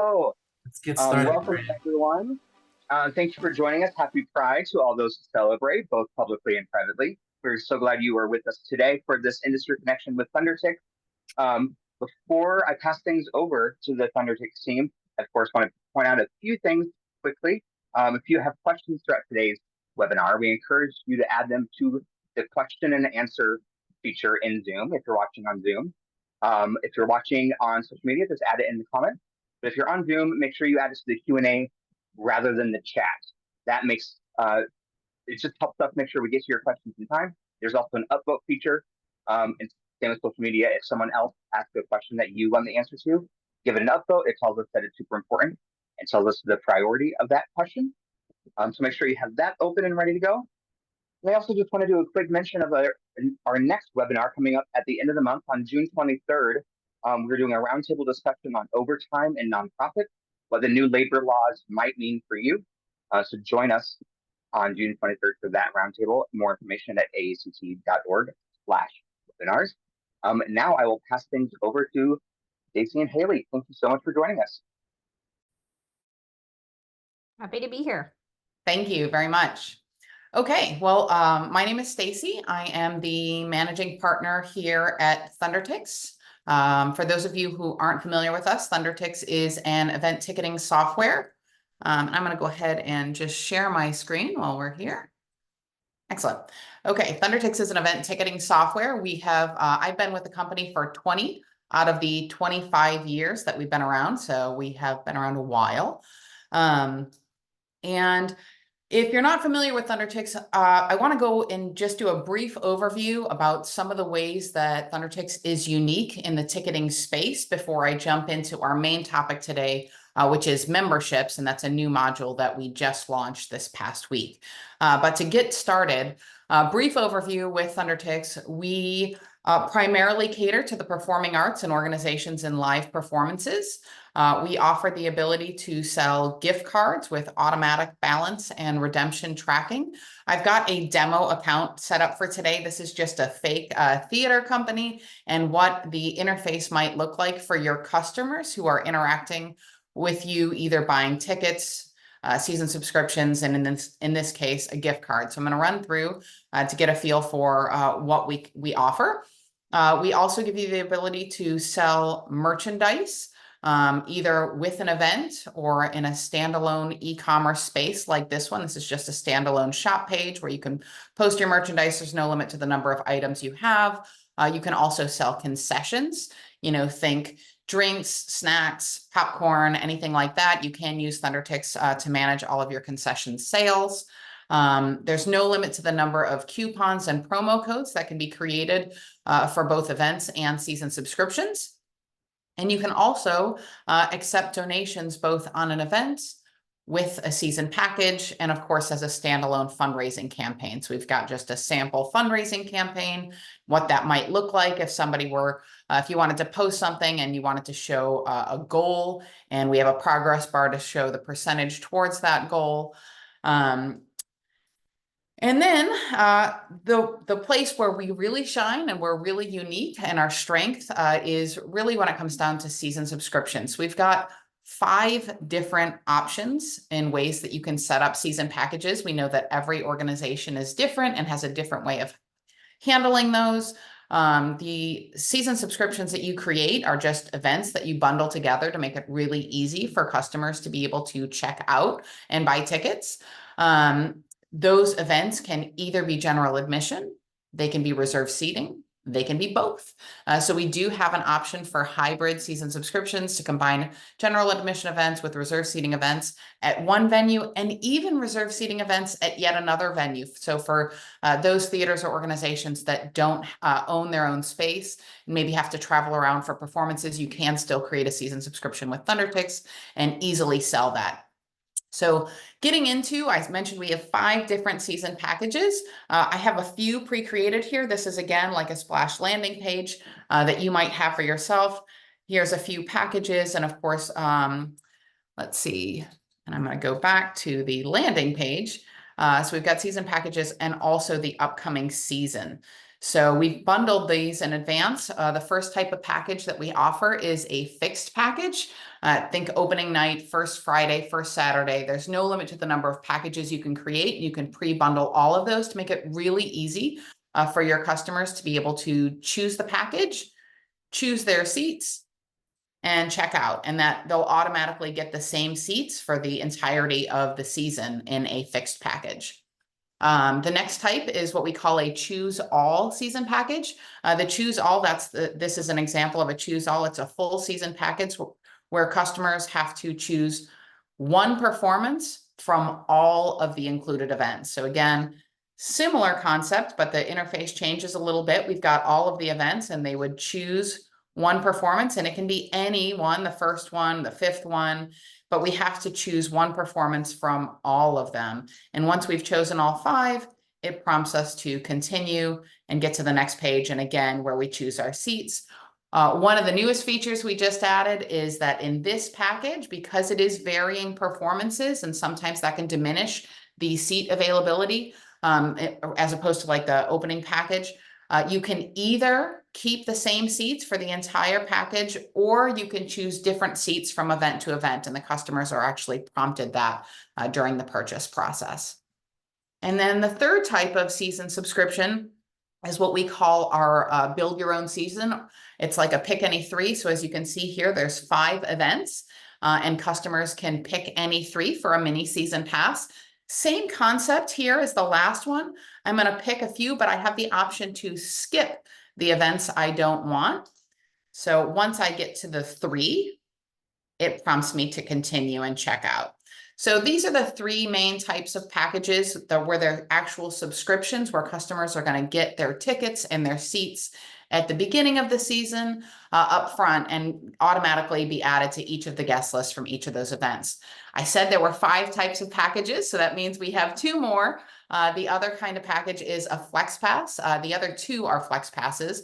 Oh, Let's get started, welcome Brian. everyone. Thank you for joining us. Happy Pride to all those who celebrate, both publicly and privately. We're so glad you are with us today for this industry connection with Thundertix. Before I pass things over to the Thundertix team, I, of course, want to point out a few things quickly. If you have questions throughout today's webinar, we encourage you to add them to the question and answer feature in Zoom if you're watching on Zoom. If you're watching on social media, just add it in the comments. But if you're on Zoom, make sure you add it to the Q&A rather than the chat. That makes it just helps us make sure we get to your questions in time. There's also an upvote feature. And same with social media. If someone else asks a question that you want the answer to, give it an upvote. It tells us that it's super important and tells us the priority of that question. So make sure you have that open and ready to go. And I also just want to do a quick mention of our next webinar coming up at the end of the month on June 23rd. We're doing a roundtable discussion on overtime and nonprofit, what the new labor laws might mean for you. So join us on June 23rd for that roundtable. More information at aact.org/webinars. Now I will pass things over to Stacey and Haley. Thank you so much for joining us. Happy to be here. Thank you very much. Okay, well, my name is Stacey. I am the managing partner here at Thundertix. For those of you who aren't familiar with us, Thundertix is an event ticketing software. I'm going to go ahead and just share my screen while we're here. Excellent. Okay, Thundertix is an event ticketing software. We have, I've been with the company for 20 out of the 25 years that we've been around. So we have been around a while. And if you're not familiar with Thundertix, I want to go and just do a brief overview about some of the ways that Thundertix is unique in the ticketing space before I jump into our main topic today, which is memberships, and that's a new module that we just launched this past week. But to get started, brief overview with Thundertix, we primarily cater to the performing arts and organizations in live performances. We offer the ability to sell gift cards with automatic balance and redemption tracking. I've got a demo account set up for today. This is just a fake theater company and what the interface might look like for your customers who are interacting with you, either buying tickets, season subscriptions, and in this case, a gift card. So I'm going to run through to get a feel for what we offer. We also give you the ability to sell merchandise, either with an event or in a standalone e-commerce space like this one. This is just a standalone shop page where you can post your merchandise. There's no limit to the number of items you have. You can also sell concessions, think drinks, snacks, popcorn, anything like that. You can use Thundertix to manage all of your concession sales. There's no limit to the number of coupons and promo codes that can be created for both events and season subscriptions. And you can also accept donations both on an event with a season package and, of course, as a standalone fundraising campaign. So we've got just a sample fundraising campaign, what that might look like if somebody were, if you wanted to post something and you wanted to show a goal, and we have a progress bar to show the percentage towards that goal. And then the place where we really shine and we're really unique and our strength is really when it comes down to season subscriptions. We've got 5 different options in ways that you can set up season packages. We know that every organization is different and has a different way of handling those. The season subscriptions that you create are just events that you bundle together to make it really easy for customers to be able to check out and buy tickets. Those events can either be general admission, they can be reserved seating, they can be both. So we do have an option for hybrid season subscriptions to combine general admission events with reserved seating events at one venue, and even reserved seating events at yet another venue. So for those theaters or organizations that don't own their own space and maybe have to travel around for performances, you can still create a season subscription with Thundertix and easily sell that. So getting into, I mentioned we have 5 different season packages. I have a few pre-created here. This is, again, like a splash landing page that you might have for yourself. Here's a few packages. And of course, let's see, and I'm going to go back to the landing page. So we've got season packages and also the upcoming season. So we've bundled these in advance. The first type of package that we offer is a fixed package. Think opening night, first Friday, first Saturday. There's no limit to the number of packages you can create. You can pre-bundle all of those to make it really easy for your customers to be able to choose the package, choose their seats, and check out, and that they'll automatically get the same seats for the entirety of the season in a fixed package. The next type is what we call a choose all season package. The choose all, this is an example of a choose all. It's a full season package where customers have to choose one performance from all of the included events. So again, similar concept, but the interface changes a little bit. We've got all of the events and they would choose one performance, and it can be any one, the first one, the fifth one, but we have to choose one performance from all of them. And once we've chosen all 5, it prompts us to continue and get to the next page. And again, where we choose our seats. One of the newest features we just added is that in this package, because it is varying performances, and sometimes that can diminish the seat availability, as opposed to like the opening package, you can either keep the same seats for the entire package, or you can choose different seats from event to event, and the customers are actually prompted that during the purchase process. And then the third type of season subscription is what we call our build your own season. It's like a pick any 3. So as you can see here, there's 5 events, and customers can pick any 3 for a mini season pass. Same concept here as the last one. I'm going to pick a few, but I have the option to skip the events I don't want. So once I get to the 3, it prompts me to continue and check out. So these are the 3 main types of packages where they're actual subscriptions, where customers are going to get their tickets and their seats at the beginning of the season up front and automatically be added to each of the guest lists from each of those events. I said there were 5 types of packages, so that means we have 2 more. The other kind of package is a flex pass. The other 2 are flex passes.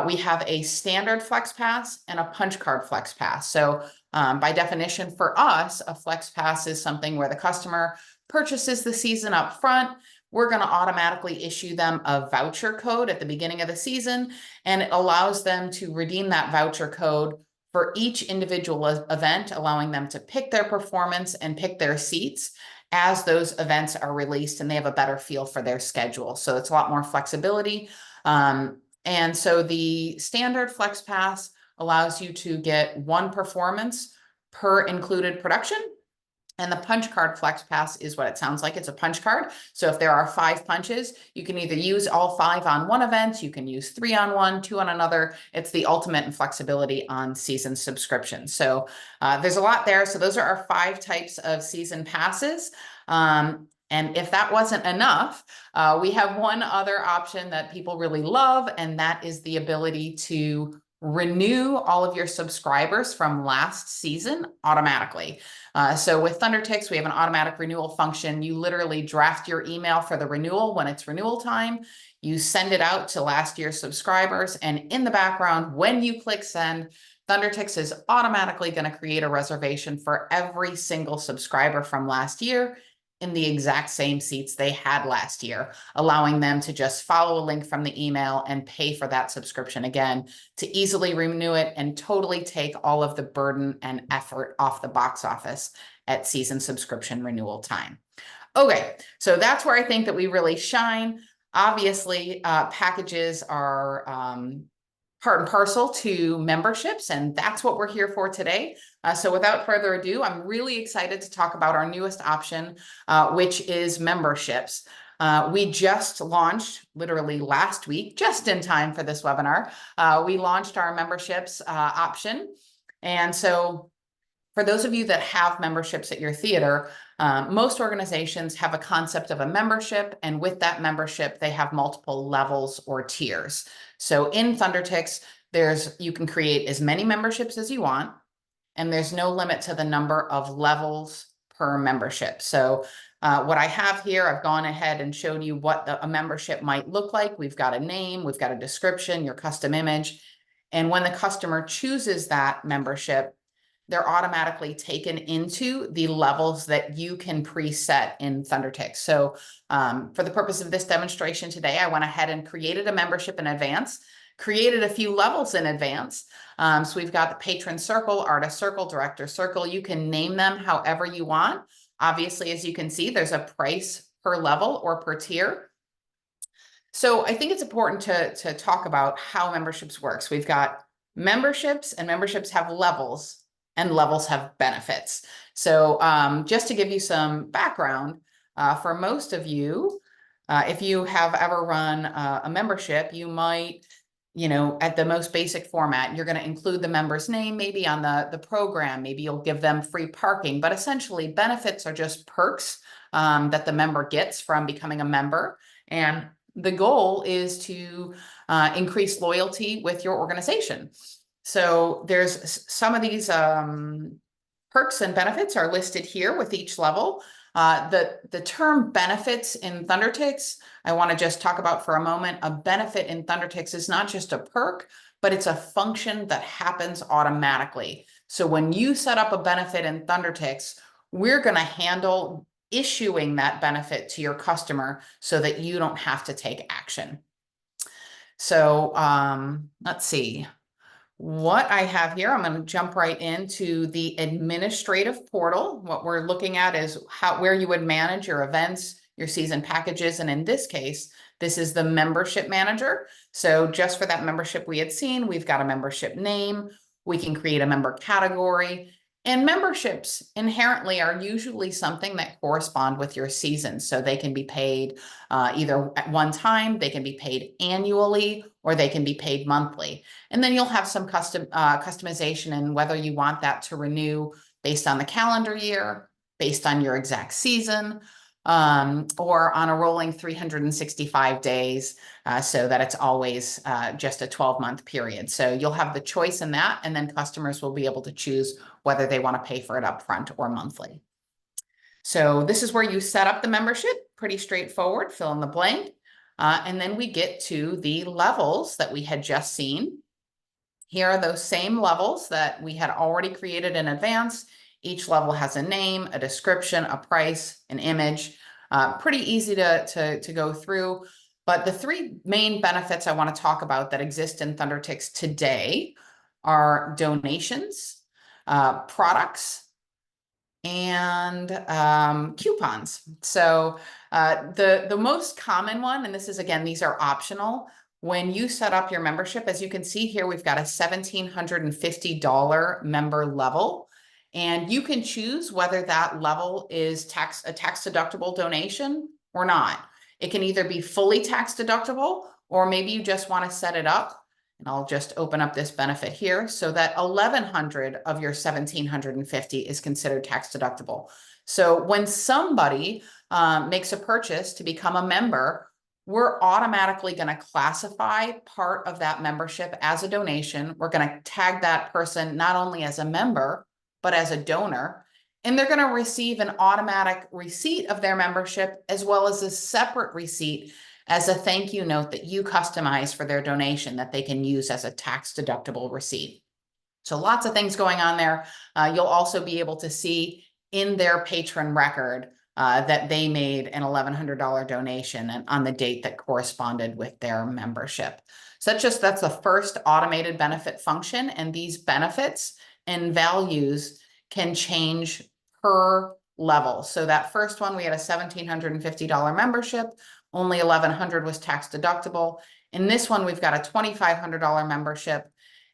We have a standard flex pass and a punch card flex pass. So by definition for us, a flex pass is something where the customer purchases the season up front. We're going to automatically issue them a voucher code at the beginning of the season, and it allows them to redeem that voucher code for each individual event, allowing them to pick their performance and pick their seats as those events are released, and they have a better feel for their schedule. So it's a lot more flexibility. And so the standard flex pass allows you to get 1 performance per included production. And the punch card flex pass is what it sounds like. It's a punch card. So if there are 5 punches, you can either use all 5 on one event, you can use 3 on one, 2 on another. It's the ultimate in flexibility on season subscriptions. So there's a lot there. So those are our 5 types of season passes. And if that wasn't enough, we have one other option that people really love, and that is the ability to renew all of your subscribers from last season automatically. So with Thundertix, we have an automatic renewal function. You literally draft your email for the renewal when it's renewal time. You send it out to last year's subscribers, and in the background, when you click send, Thundertix is automatically going to create a reservation for every single subscriber from last year in the exact same seats they had last year, allowing them to just follow a link from the email and pay for that subscription again to easily renew it and totally take all of the burden and effort off the box office at season subscription renewal time. Okay, so that's where I think that we really shine. Obviously, packages are part and parcel to memberships, and that's what we're here for today. So without further ado, I'm really excited to talk about our newest option, which is memberships. We just launched literally last week, just in time for this webinar. We launched our memberships option. And so for those of you that have memberships at your theater, most organizations have a concept of a membership, and with that membership, they have multiple levels or tiers. So in Thundertix, you can create as many memberships as you want, and there's no limit to the number of levels per membership. So what I have here, I've gone ahead and showed you what a membership might look like. We've got a name, we've got a description, your custom image, and when the customer chooses that membership, they're automatically taken into the levels that you can preset in Thundertix. So for the purpose of this demonstration today, I went ahead and created a membership in advance, created a few levels in advance. So we've got the patron circle, artist circle, director circle. You can name them however you want. Obviously, as you can see, there's a price per level or per tier. So I think it's important to talk about how memberships works. We've got memberships, and memberships have levels, and levels have benefits. So just to give you some background, for most of you, if you have ever run a membership, you might, at the most basic format, you're going to include the member's name, maybe on the program, maybe you'll give them free parking, but essentially benefits are just perks that the member gets from becoming a member. And the goal is to increase loyalty with your organization. So there's some of these perks and benefits are listed here with each level. The term benefits in Thundertix, I want to just talk about for a moment. A benefit in Thundertix is not just a perk, but it's a function that happens automatically. So when you set up a benefit in Thundertix, we're going to handle issuing that benefit to your customer so that you don't have to take action. So let's see what I have here. I'm going to jump right into the administrative portal. What we're looking at is where you would manage your events, your season packages. And in this case, this is the membership manager. So just for that membership we had seen, we've got a membership name. We can create a member category. And memberships inherently are usually something that correspond with your season. So they can be paid either at one time, they can be paid annually, or they can be paid monthly. And then you'll have some customization in whether you want that to renew based on the calendar year, based on your exact season, or on a rolling 365 days, so that it's always just a 12-month period. So you'll have the choice in that, and then customers will be able to choose whether they want to pay for it upfront or monthly. So this is where you set up the membership, pretty straightforward, fill in the blank. And then we get to the levels that we had just seen. Here are those same levels that we had already created in advance. Each level has a name, a description, a price, an image. Pretty easy to go through. But the three main benefits I want to talk about that exist in Thundertix today are donations, products, and coupons. So the most common one, and this is, again, these are optional. When you set up your membership, as you can see here, we've got a $1,750 member level. And you can choose whether that level is a tax deductible donation or not. It can either be fully tax deductible, or maybe you just want to set it up. And I'll just open up this benefit here so that $1,100 of your $1,750 is considered tax deductible. So when somebody makes a purchase to become a member, we're automatically going to classify part of that membership as a donation. We're going to tag that person not only as a member, but as a donor, and they're going to receive an automatic receipt of their membership, as well as a separate receipt as a thank you note that you customize for their donation that they can use as a tax deductible receipt. So lots of things going on there. You'll also be able to see in their patron record that they made an $1,100 donation and on the date that corresponded with their membership. So that's the first automated benefit function, and these benefits and values can change per level. So that first one, we had a $1,750 membership, only $1,100 was tax deductible. In this one, we've got a $2,500 membership,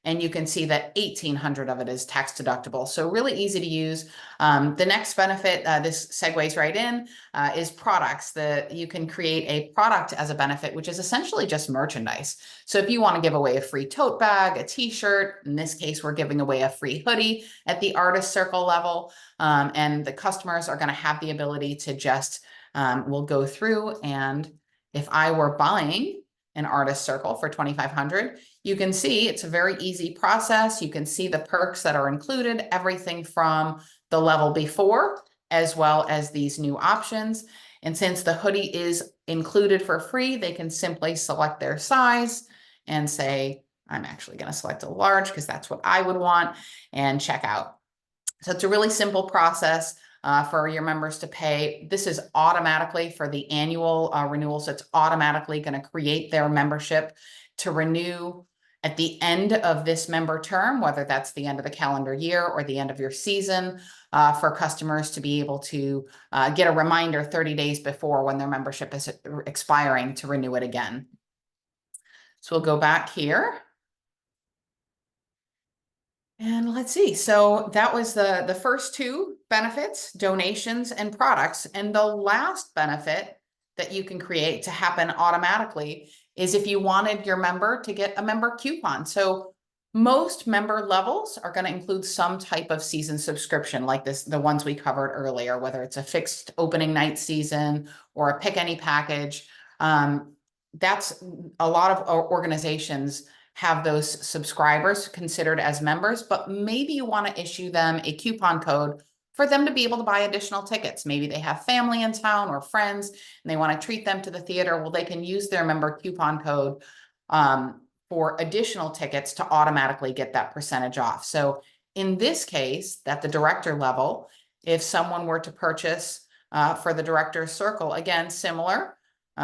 and you can see that $1,800 of it is tax deductible. So really easy to use. The next benefit, this segues right in, is products. You can create a product as a benefit, which is essentially just merchandise. So if you want to give away a free tote bag, a t-shirt, in this case, we're giving away a free hoodie at the artist circle level, and the customers are going to have the ability to just, we'll go through, and if I were buying an artist circle for $2,500, you can see it's a very easy process. You can see the perks that are included, everything from the level before, as well as these new options. And since the hoodie is included for free, they can simply select their size and say, I'm actually going to select a large because that's what I would want, and check out. So it's a really simple process for your members to pay. This is automatically for the annual renewal. So it's automatically going to create their membership to renew at the end of this member term, whether that's the end of the calendar year or the end of your season, for customers to be able to get a reminder 30 days before when their membership is expiring to renew it again. So we'll go back here. And let's see, so that was the first two benefits, donations and products. And the last benefit that you can create to happen automatically is if you wanted your member to get a member coupon. So most member levels are going to include some type of season subscription like this, the ones we covered earlier, whether it's a fixed opening night season or a pick any package. That's a lot of organizations have those subscribers considered as members, but maybe you want to issue them a coupon code for them to be able to buy additional tickets. Maybe they have family in town or friends and they want to treat them to the theater. Well, they can use their member coupon code for additional tickets to automatically get that percentage off. So in this case, at the director level, if someone were to purchase for the director's circle, again, similar,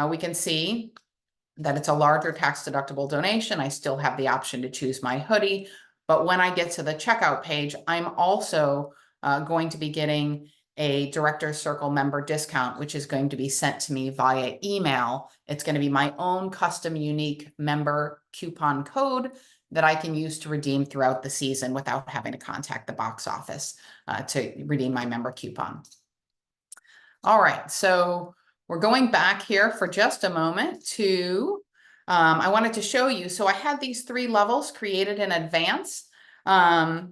we can see that it's a larger tax deductible donation. I still have the option to choose my hoodie, but when I get to the checkout page, I'm also going to be getting a Director's Circle member discount, which is going to be sent to me via email. It's going to be my own custom unique member coupon code that I can use to redeem throughout the season without having to contact the box office to redeem my member coupon. All right, so we're going back here for just a moment to, I wanted to show you, so I had these 3 levels created in advance. I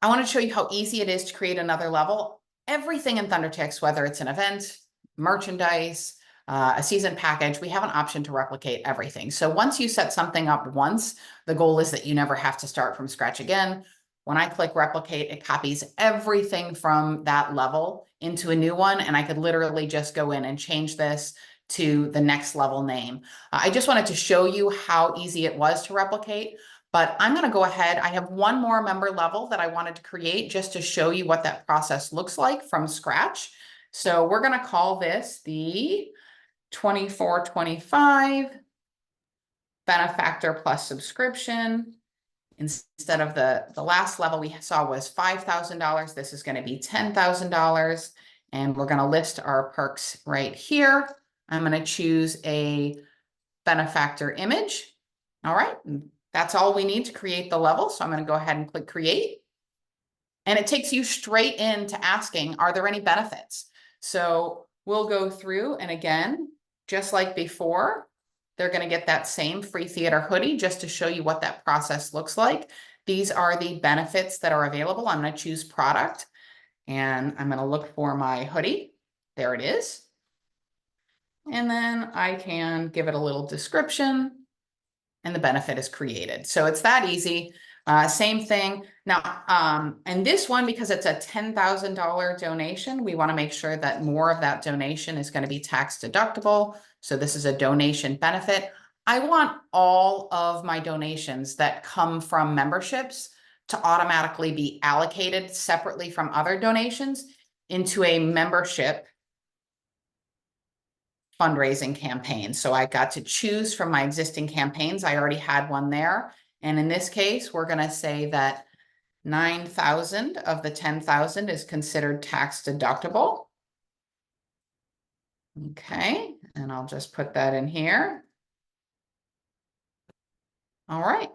want to show you how easy it is to create another level. Everything in Thundertix, whether it's an event, merchandise, a season package, we have an option to replicate everything. So once you set something up once, the goal is that you never have to start from scratch again. When I click replicate, it copies everything from that level into a new one. And I could literally just go in and change this to the next level name. I just wanted to show you how easy it was to replicate, but I'm going to go ahead. I have one more member level that I wanted to create just to show you what that process looks like from scratch. So we're going to call this the 2425 benefactor plus subscription. Instead of the last level we saw was $5,000, this is going to be $10,000. And we're going to list our perks right here. I'm going to choose a benefactor image. All right, that's all we need to create the level. So I'm going to go ahead and click create. And it takes you straight into asking, are there any benefits? So we'll go through, and again, just like before, they're going to get that same free theater hoodie just to show you what that process looks like. These are the benefits that are available. I'm going to choose product and I'm going to look for my hoodie. There it is. And then I can give it a little description and the benefit is created. So it's that easy. Same thing. Now, and this one, because it's a $10,000 donation, we want to make sure that more of that donation is going to be tax deductible. So this is a donation benefit. I want all of my donations that come from memberships to automatically be allocated separately from other donations into a membership fundraising campaign. So I got to choose from my existing campaigns. I already had one there. And in this case, we're going to say that 9,000 of the 10,000 is considered tax deductible. Okay, and I'll just put that in here. All right.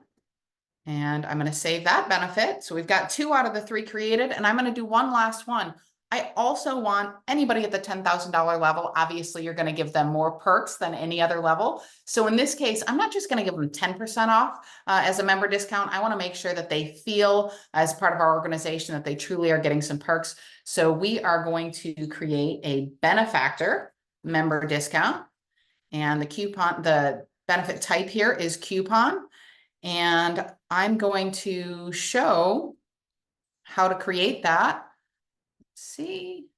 And I'm going to save that benefit. So we've got 2 out of the 3 created, and I'm going to do one last one. I also want anybody at the $10,000 level, obviously you're going to give them more perks than any other level. So in this case, I'm not just going to give them 10% off as a member discount. I want to make sure that they feel as part of our organization that they truly are getting some perks. So we are going to create a benefactor member discount, and the coupon, the benefit type here is coupon. And I'm going to show how to create that. See,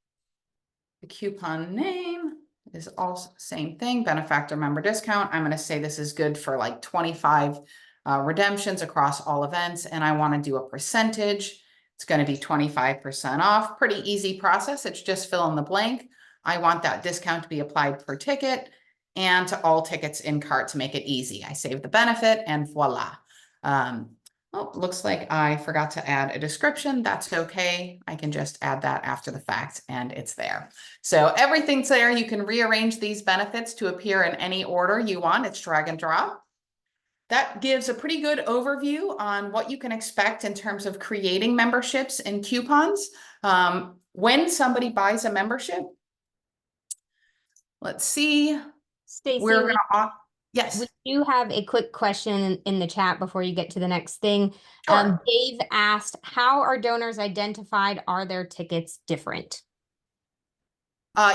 the coupon name is also same thing, benefactor member discount. I'm going to say this is good for like 25 redemptions across all events, and I want to do a percentage. It's going to be 25% off. Pretty easy process. It's just fill in the blank. I want that discount to be applied per ticket and to all tickets in cart to make it easy. I save the benefit and voila. Oh, looks like I forgot to add a description. That's okay. I can just add that after the fact and it's there. So everything's there. You can rearrange these benefits to appear in any order you want. It's drag and drop. That gives a pretty good overview on what you can expect in terms of creating memberships and coupons. When somebody buys a membership, let's see. Stacey, We're gonna yes. we do have a quick question in the chat before you get to the next thing. Sure. Dave asked, how are donors identified? Are their tickets different?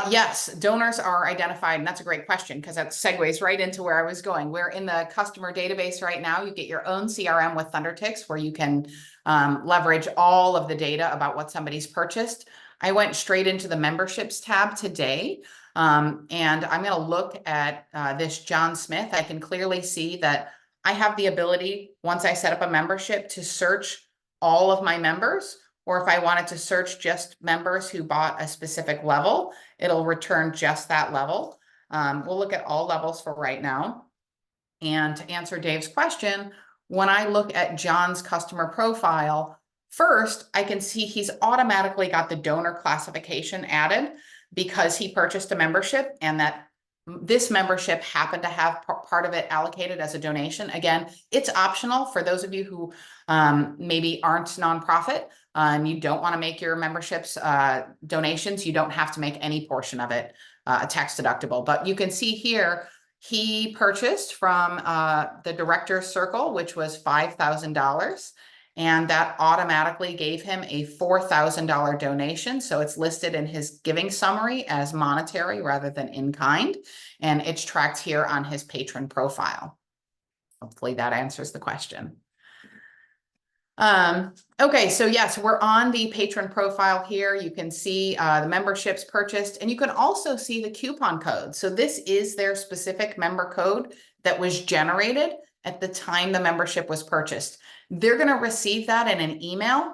Yes, donors are identified, and that's a great question because that segues right into where I was going. We're in the customer database right now. You get your own CRM with Thundertix where you can leverage all of the data about what somebody's purchased. I went straight into the memberships tab today, and I'm going to look at this John Smith. I can clearly see that I have the ability, once I set up a membership, to search all of my members. Or if I wanted to search just members who bought a specific level, it'll return just that level. We'll look at all levels for right now. And to answer Dave's question, when I look at John's customer profile, first, I can see he's automatically got the donor classification added because he purchased a membership and that this membership happened to have part of it allocated as a donation. Again, it's optional for those of you who maybe aren't nonprofit. You don't want to make your memberships donations. You don't have to make any portion of it tax deductible. But you can see here, he purchased from the Director's Circle, which was $5,000. And that automatically gave him a $4,000 donation. So it's listed in his giving summary as monetary rather than in kind. And it's tracked here on his patron profile. Hopefully that answers the question. Okay, so yes, we're on the patron profile here. You can see the memberships purchased, and you can also see the coupon code. So this is their specific member code that was generated at the time the membership was purchased. They're going to receive that in an email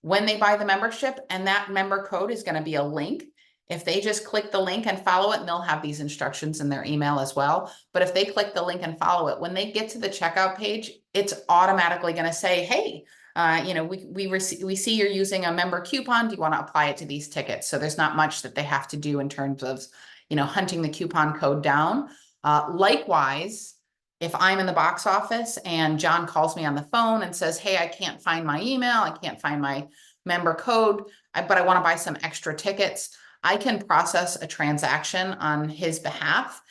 when they buy the membership, and that member code is going to be a link. If they just click the link and follow it, and they'll have these instructions in their email as well. But if they click the link and follow it, when they get to the checkout page, it's automatically going to say, hey, we see you're using a member coupon. Do you want to apply it to these tickets? So there's not much that they have to do in terms of, hunting the coupon code down. Likewise, if I'm in the box office and John calls me on the phone and says, hey, I can't find my email, I can't find my member code, but I want to buy some extra tickets, I can process a transaction on his behalf.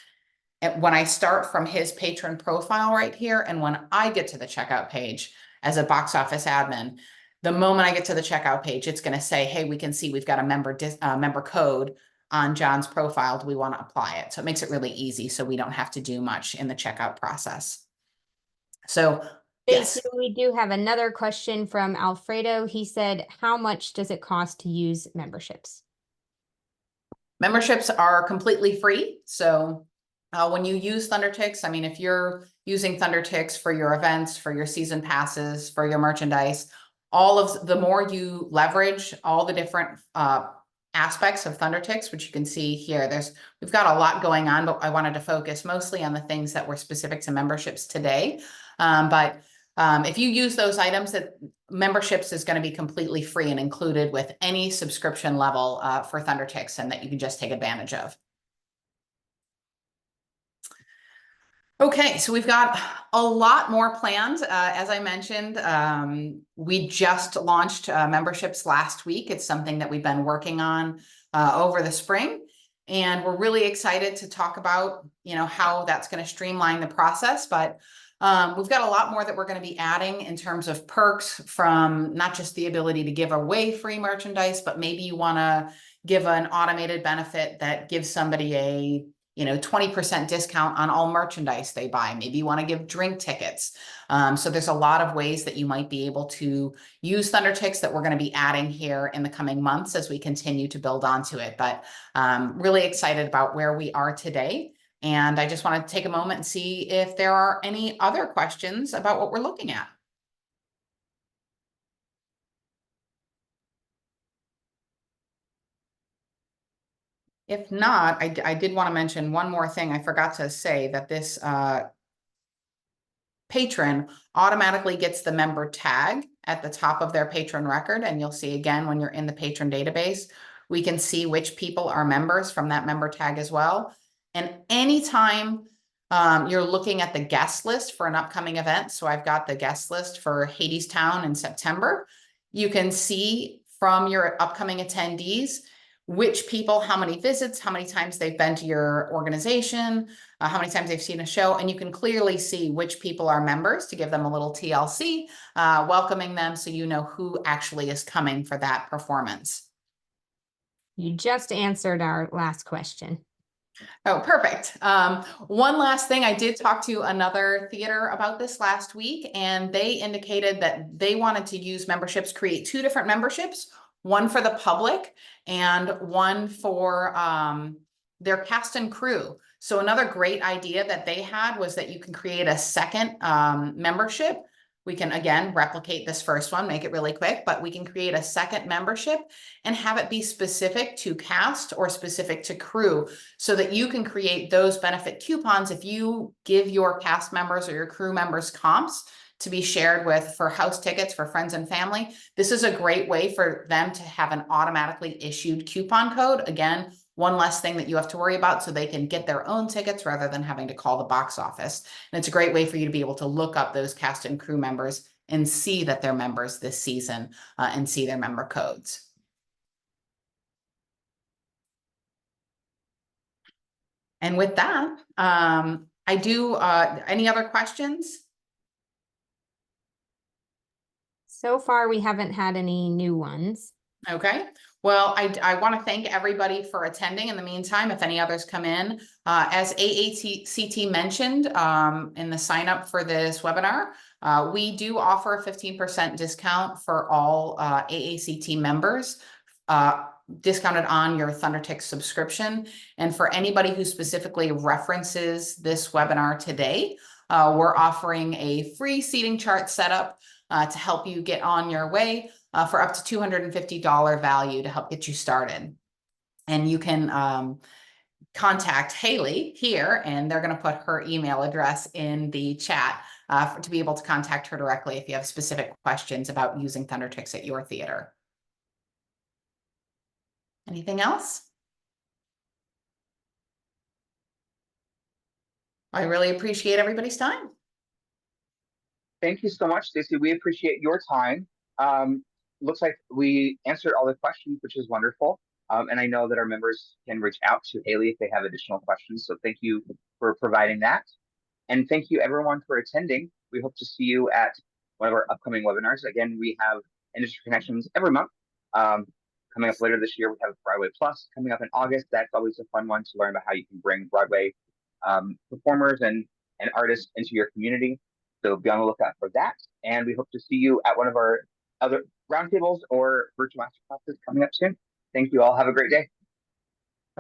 And when I start from his patron profile right here, and when I get to the checkout page as a box office admin, the moment I get to the checkout page, it's going to say, hey, we can see we've got a member code on John's profile. Do we want to apply it? So it makes it really easy. So we don't have to do much in the checkout process. So yes. We do have another question from Alfredo. He said, how much does it cost to use memberships? Memberships are completely free. So when you use Thundertix, I mean, if you're using Thundertix for your events, for your season passes, for your merchandise, the more you leverage all the different aspects of Thundertix, which you can see here, we've got a lot going on, but I wanted to focus mostly on the things that were specific to memberships today. If you use those items, that memberships is going to be completely free and included with any subscription level for Thundertix, and that you can just take advantage of. Okay, so we've got a lot more planned. As I mentioned, we just launched memberships last week. It's something that we've been working on over the spring, and we're really excited to talk about, how that's going to streamline the process. But we've got a lot more that we're going to be adding in terms of perks, from not just the ability to give away free merchandise, but maybe you want to give an automated benefit that gives somebody a 20% discount on all merchandise they buy. Maybe you want to give drink tickets. So there's a lot of ways that you might be able to use Thundertix that we're going to be adding here in the coming months as we continue to build onto it. But really excited about where we are today. And I just want to take a moment and see if there are any other questions about what we're looking at. If not, I did want to mention one more thing. I forgot to say that this patron automatically gets the member tag at the top of their patron record. And you'll see again, when you're in the patron database, we can see which people are members from that member tag as well. And anytime you're looking at the guest list for an upcoming event, so I've got the guest list for Hadestown in September, you can see from your upcoming attendees which people, how many visits, how many times they've been to your organization, how many times they've seen a show, and you can clearly see which people are members to give them a little TLC, welcoming them so you know who actually is coming for that performance. You just answered our last question. Oh, perfect. One last thing, I did talk to another theater about this last week, and they indicated that they wanted to use memberships, create 2 different memberships, one for the public and one for their cast and crew. So another great idea that they had was that you can create a second membership. We can, again, replicate this first one, make it really quick, but we can create a second membership and have it be specific to cast or specific to crew so that you can create those benefit coupons if you give your cast members or your crew members comps to be shared with for house tickets for friends and family. This is a great way for them to have an automatically issued coupon code. Again, one less thing that you have to worry about so they can get their own tickets rather than having to call the box office. And it's a great way for you to be able to look up those cast and crew members and see that they're members this season and see their member codes. And with that, any other questions? So far, we haven't had any new ones. Okay. Well, I want to thank everybody for attending. In the meantime, if any others come in, as AACT mentioned in the sign up for this webinar, we do offer a 15% discount for all AACT members, discounted on your Thundertix subscription. And for anybody who specifically references this webinar today, we're offering a free seating chart setup to help you get on your way for up to $250 value to help get you started. And you can contact Haley here, and they're going to put her email address in the chat to be able to contact her directly if you have specific questions about using Thundertix at your theater. Anything else? I really appreciate everybody's time. Thank you so much, Stacey. We appreciate your time. Looks like we answered all the questions, which is wonderful. And I know that our members can reach out to Haley if they have additional questions. So thank you for providing that. And thank you everyone for attending. We hope to see you at one of our upcoming webinars. Again, we have industry connections every month. Coming up later this year, we have Broadway Plus coming up in August. That's always a fun one to learn about how you can bring Broadway performers and artists into your community. So be on the lookout for that. And we hope to see you at one of our other roundtables or virtual masterclasses coming up soon. Thank you all. Have a great day.